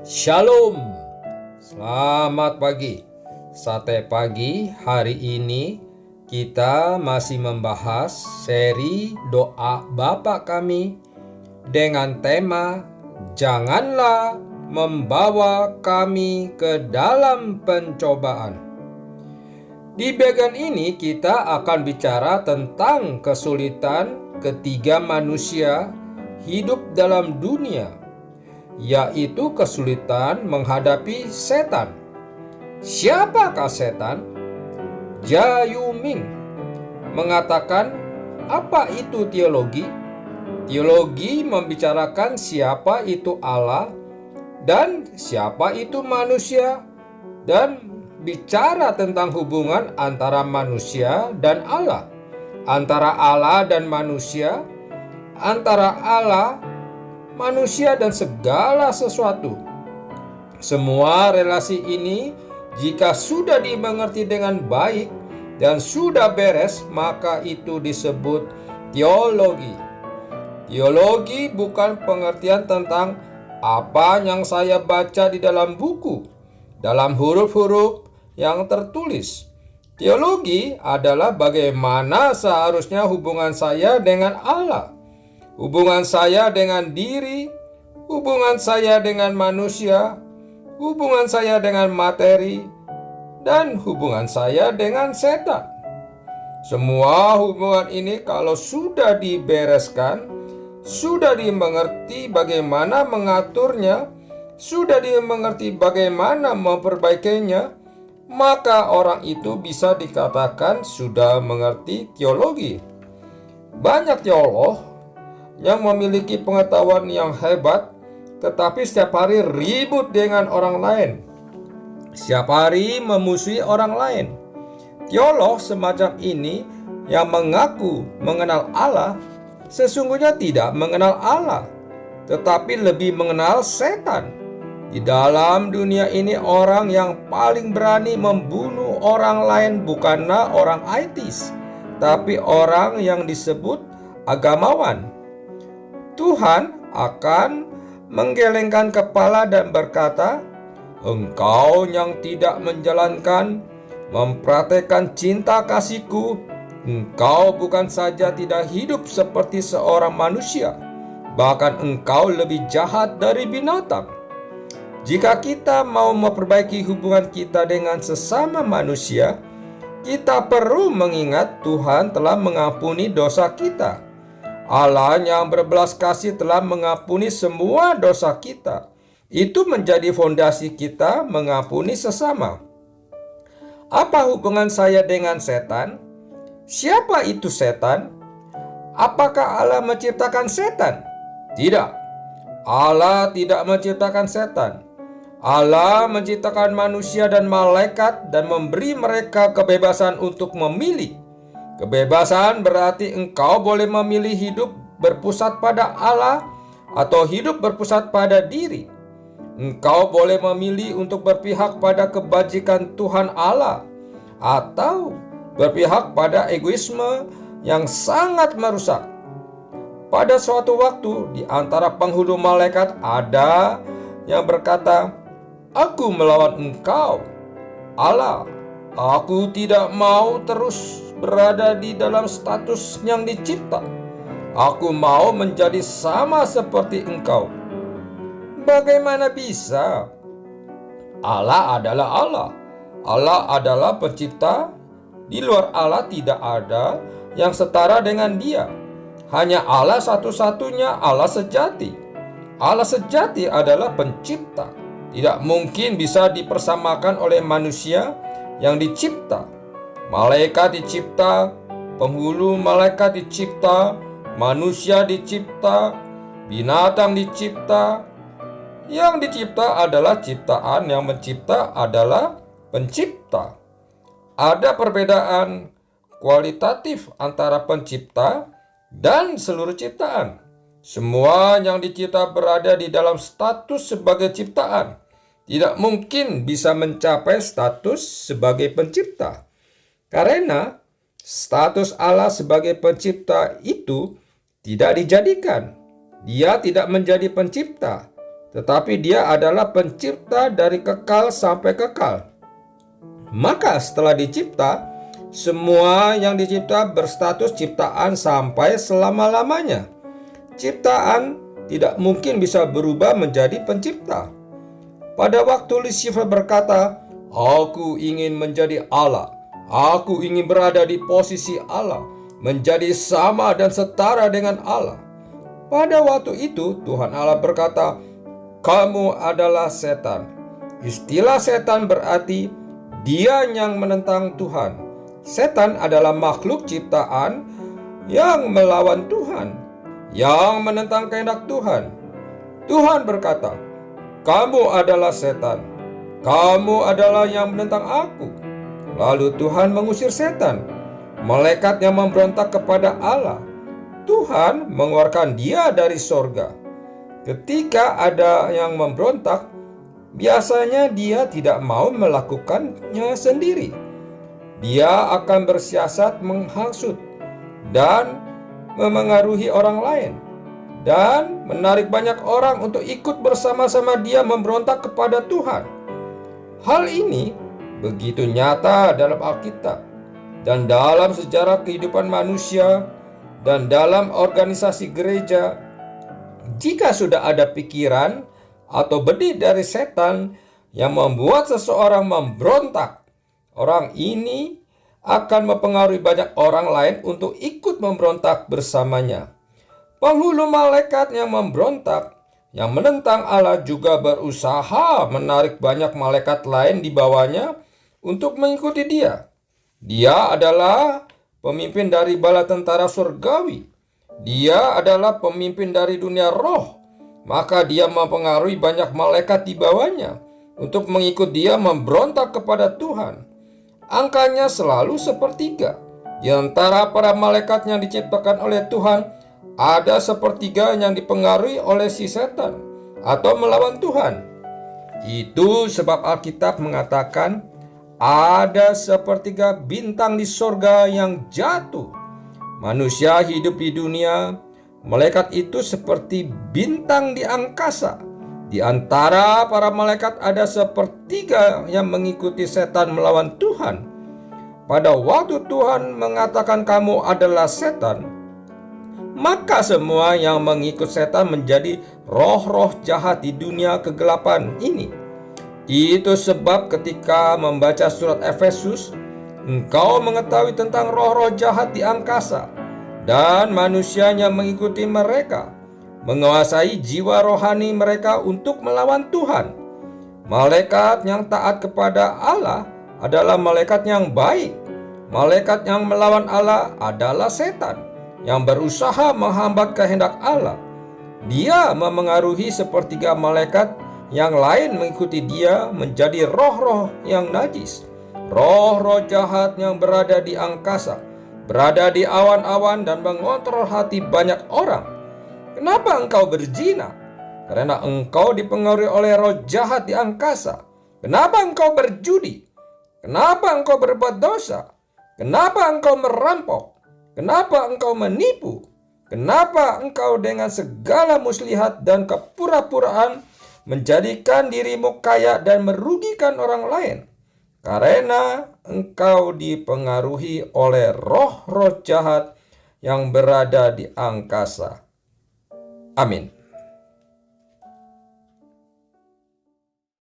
Shalom, selamat pagi. Sate pagi hari ini kita masih membahas seri doa Bapa kami dengan tema Janganlah membawa kami ke dalam pencobaan. Di bagian ini kita akan bicara tentang kesulitan ketiga manusia hidup dalam dunia, yaitu kesulitan menghadapi setan. Siapakah setan? Jia Yuming mengatakan, apa itu teologi? Teologi membicarakan siapa itu Allah dan siapa itu manusia, dan bicara tentang hubungan antara manusia dan Allah, antara Allah dan manusia, antara Allah, manusia dan segala sesuatu. Semua relasi ini jika sudah dimengerti dengan baik dan sudah beres, maka itu disebut teologi. Teologi bukan pengertian tentang apa yang saya baca di dalam buku, dalam huruf-huruf yang tertulis. Teologi adalah bagaimana seharusnya hubungan saya dengan Allah, hubungan saya dengan diri, hubungan saya dengan manusia, hubungan saya dengan materi, dan hubungan saya dengan setan. Semua hubungan ini kalau sudah dibereskan, sudah dimengerti bagaimana mengaturnya, sudah dimengerti bagaimana memperbaikinya, maka orang itu bisa dikatakan sudah mengerti teologi. Banyak teolog yang memiliki pengetahuan yang hebat, tetapi setiap hari ribut dengan orang lain, setiap hari memusuhi orang lain. Teolog semacam ini yang mengaku mengenal Allah, sesungguhnya tidak mengenal Allah, tetapi lebih mengenal setan. Di dalam dunia ini orang yang paling berani membunuh orang lain bukanlah orang ateis, tapi orang yang disebut agamawan. Tuhan akan menggelengkan kepala dan berkata, engkau yang tidak menjalankan, mempraktekkan cinta kasihku, engkau bukan saja tidak hidup seperti seorang manusia, bahkan engkau lebih jahat dari binatang. Jika kita mau memperbaiki hubungan kita dengan sesama manusia, kita perlu mengingat Tuhan telah mengampuni dosa kita. Allah yang berbelas kasih telah mengampuni semua dosa kita. Itu menjadi fondasi kita mengampuni sesama. Apa hubungan saya dengan setan? Siapa itu setan? Apakah Allah menciptakan setan? Tidak. Allah tidak menciptakan setan. Allah menciptakan manusia dan malaikat dan memberi mereka kebebasan untuk memilih. Kebebasan berarti engkau boleh memilih hidup berpusat pada Allah atau hidup berpusat pada diri. Engkau boleh memilih untuk berpihak pada kebajikan Tuhan Allah atau berpihak pada egoisme yang sangat merusak. Pada suatu waktu di antara penghulu malaikat ada yang berkata, aku melawan engkau, Allah. Aku tidak mau terus berada di dalam status yang dicipta. Aku mau menjadi sama seperti engkau. Bagaimana bisa? Allah adalah Allah. Allah adalah pencipta. Di luar Allah tidak ada yang setara dengan Dia. Hanya Allah satu-satunya Allah sejati. Allah sejati adalah pencipta. Tidak mungkin bisa dipersamakan oleh manusia yang dicipta. Malaikat dicipta, penghulu malaikat dicipta, manusia dicipta, binatang dicipta. Yang dicipta adalah ciptaan, yang mencipta adalah pencipta. Ada perbedaan kualitatif antara pencipta dan seluruh ciptaan. Semua yang dicipta berada di dalam status sebagai ciptaan. Tidak mungkin bisa mencapai status sebagai pencipta. Karena status Allah sebagai pencipta itu tidak dijadikan. Dia tidak menjadi pencipta, tetapi Dia adalah pencipta dari kekal sampai kekal. Maka setelah dicipta, semua yang dicipta berstatus ciptaan sampai selama-lamanya. Ciptaan tidak mungkin bisa berubah menjadi pencipta. Pada waktu Lucifer berkata, "Aku ingin menjadi Allah. Aku ingin berada di posisi Allah, menjadi sama dan setara dengan Allah." Pada waktu itu Tuhan Allah berkata, "Kamu adalah setan." Istilah setan berarti dia yang menentang Tuhan. Setan adalah makhluk ciptaan yang melawan Tuhan, yang menentang kehendak Tuhan. Tuhan berkata, "Kamu adalah setan. Kamu adalah yang menentang aku." Lalu Tuhan mengusir setan. Malaikat yang memberontak kepada Allah, Tuhan mengeluarkan dia dari sorga. Ketika ada yang memberontak, biasanya dia tidak mau melakukannya sendiri. Dia akan bersiasat menghasut dan memengaruhi orang lain, dan menarik banyak orang untuk ikut bersama-sama dia memberontak kepada Tuhan. Hal ini begitu nyata dalam Alkitab dan dalam sejarah kehidupan manusia dan dalam organisasi gereja. Jika sudah ada pikiran atau benih dari setan yang membuat seseorang memberontak, orang ini akan mempengaruhi banyak orang lain untuk ikut memberontak bersamanya. Penghulu malaikat yang memberontak, yang menentang Allah, juga berusaha menarik banyak malaikat lain di bawahnya untuk mengikuti dia. Dia adalah pemimpin dari bala tentara surgawi. Dia adalah pemimpin dari dunia roh. Maka dia mempengaruhi banyak malaikat di bawahnya untuk mengikut dia memberontak kepada Tuhan. Angkanya selalu sepertiga. Di antara para malaikat yang diciptakan oleh Tuhan, ada sepertiga yang dipengaruhi oleh si setan atau melawan Tuhan. Itu sebab Alkitab mengatakan ada sepertiga bintang di sorga yang jatuh. Manusia hidup di dunia, malaikat itu seperti bintang di angkasa. Di antara para malaikat ada sepertiga yang mengikuti setan melawan Tuhan. Pada waktu Tuhan mengatakan kamu adalah setan, maka semua yang mengikut setan menjadi roh-roh jahat di dunia kegelapan ini. Itu sebab ketika membaca surat Efesus, engkau mengetahui tentang roh-roh jahat di angkasa dan manusia yang mengikuti mereka, menguasai jiwa rohani mereka untuk melawan Tuhan. Malaikat yang taat kepada Allah adalah malaikat yang baik. Malaikat yang melawan Allah adalah setan yang berusaha menghambat kehendak Allah. Dia memengaruhi sepertiga malaikat yang lain mengikuti dia menjadi roh-roh yang najis, roh-roh jahat yang berada di angkasa, berada di awan-awan dan mengontrol hati banyak orang. Kenapa engkau berzina? Karena engkau dipengaruhi oleh roh jahat di angkasa. Kenapa engkau berjudi? Kenapa engkau berbuat dosa? Kenapa engkau merampok? Kenapa engkau menipu? Kenapa engkau dengan segala muslihat dan kepura-puraan menjadikan dirimu kaya dan merugikan orang lain? Karena engkau dipengaruhi oleh roh-roh jahat yang berada di angkasa. Amin.